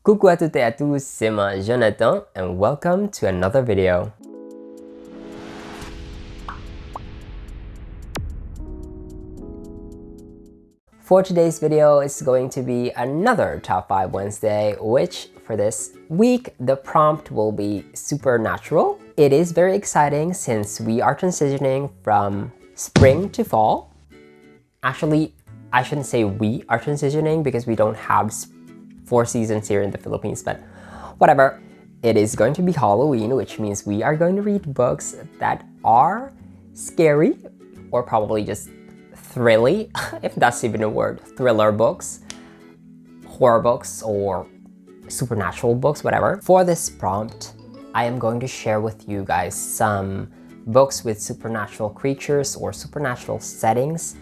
Coucou à toutes et à tous, c'est moi Jonathan and welcome to another video. For today's video, it's going to be another Top 5 Wednesday, which for this week, the prompt will be supernatural. It is very exciting since we are transitioning from spring to fall. Actually, I shouldn't say we are transitioning because we don't have 4 seasons here in the Philippines, but whatever. It is going to be Halloween, which means we are going to read books that are scary or probably just thrilly, if that's even a word. Thriller books, horror books, or supernatural books, whatever. For this prompt, I am going to share with you guys some books with supernatural creatures or supernatural settings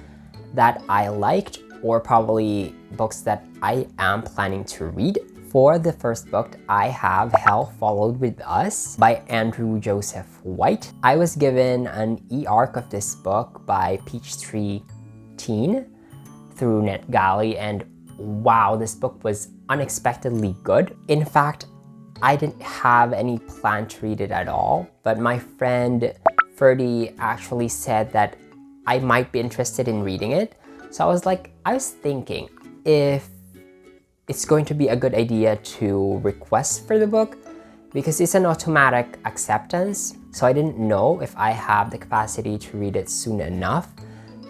that I liked, or probably books that I am planning to read. For the first book, I have Hell Followed With Us by Andrew Joseph White. I was given an e-arc of this book by Peachtree Teen through NetGalley, and wow, this book was unexpectedly good. In fact, I didn't have any plan to read it at all, but my friend Ferdy actually said that I might be interested in reading it. So I was thinking if it's going to be a good idea to request for the book because it's an automatic acceptance. So I didn't know if I have the capacity to read it soon enough.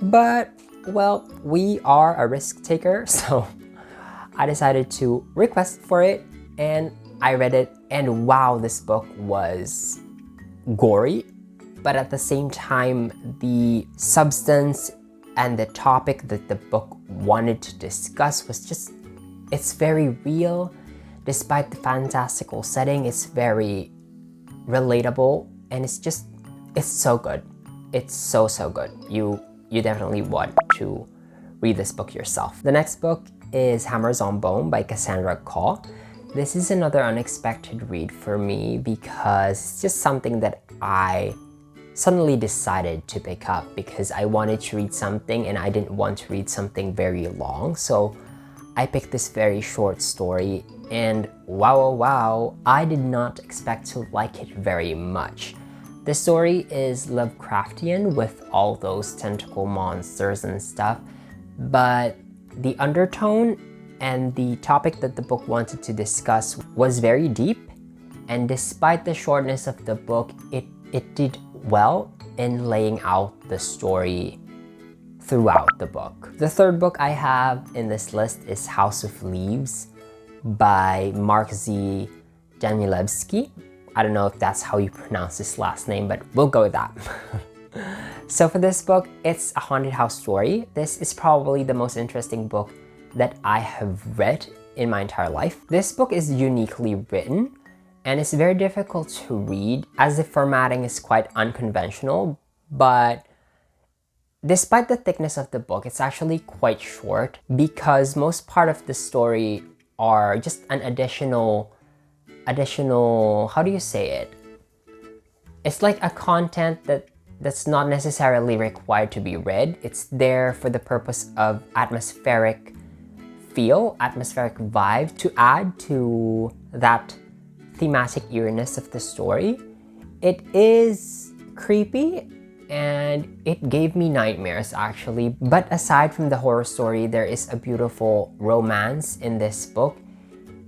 But, well, we are a risk taker. So I decided to request for it and I read it. And wow, this book was gory. But at the same time, the substance and the topic that the book wanted to discuss was just, it's very real. Despite the fantastical setting, it's very relatable and it's so good. It's so good. You definitely want to read this book yourself. The next book is Hammers on Bone by Cassandra Khaw. This is another unexpected read for me because it's just something that I suddenly decided to pick up because I wanted to read something and I didn't want to read something very long. So I picked this very short story and wow, I did not expect to like it very much. The story is Lovecraftian with all those tentacle monsters and stuff, but the undertone and the topic that the book wanted to discuss was very deep, and despite the shortness of the book, it did well in laying out the story throughout the book. The third book I have in this list is House of Leaves by 𝕊𝕆ℂ𝕀𝔸𝕃𝕊. I don't know if that's how you pronounce his last name, but we'll go with that. So for this book, it's a haunted house story. This is probably the most interesting book that I have read in my entire life. This book is uniquely written and it's very difficult to read as the formatting is quite unconventional, but despite the thickness of the book, it's actually quite short because most part of the story are just an additional, how do you say it? It's like a content that's not necessarily required to be read. It's there for the purpose of atmospheric feel, atmospheric vibe to add to that thematic eeriness of the story. It is creepy and it gave me nightmares actually, but aside from the horror story, there is a beautiful romance in this book,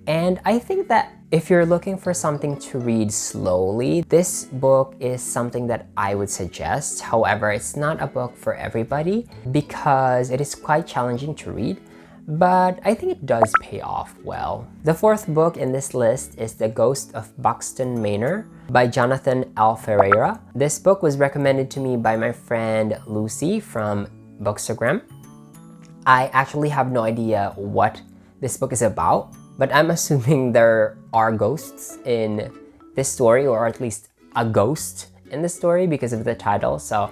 and I think that if you're looking for something to read slowly, this book is something that I would suggest. However, it's not a book for everybody because it is quite challenging to read, but I think it does pay off well. The fourth book in this list is The Ghost of Buxton Mainer by Jonathan L. Ferreira. This book was recommended to me by my friend Lucy from Bookstagram. I actually have no idea what this book is about, but I'm assuming there are ghosts in this story, or at least a ghost in the story because of the title. So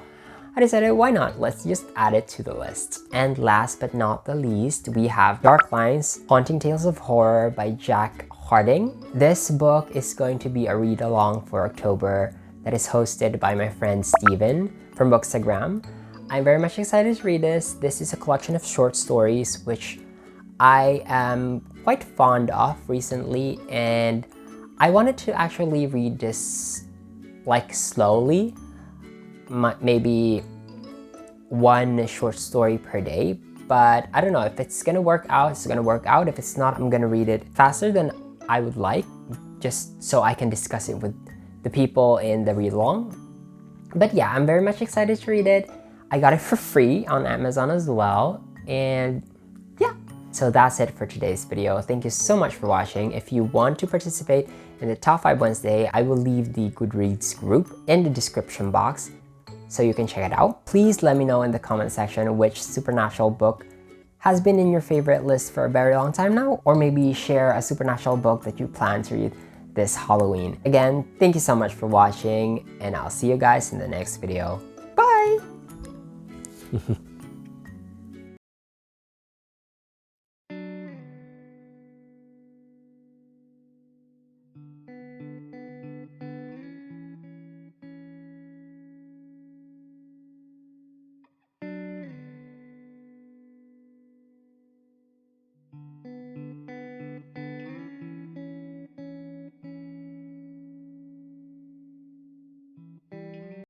I decided, why not? Let's just add it to the list. And last but not the least, we have Dark Lines, Haunting Tales of Horror by Jack Harding. This book is going to be a read-along for October that is hosted by my friend Steven from Bookstagram. I'm very much excited to read this. This is a collection of short stories which I am quite fond of recently, and I wanted to actually read this like slowly, maybe one short story per day. But I don't know, if it's gonna work out, it's gonna work out. If it's not, I'm gonna read it faster than I would like, just so I can discuss it with the people in the read along. But yeah, I'm very much excited to read it. I got it for free on Amazon as well, and yeah. So that's it for today's video. Thank you so much for watching. If you want to participate in the Top 5 Wednesday, I will leave the Goodreads group in the description box so you can check it out. Please let me know in the comment section which supernatural book has been in your favorite list for a very long time now, or maybe share a supernatural book that you plan to read this Halloween. Again, thank you so much for watching, and I'll see you guys in the next video. Bye!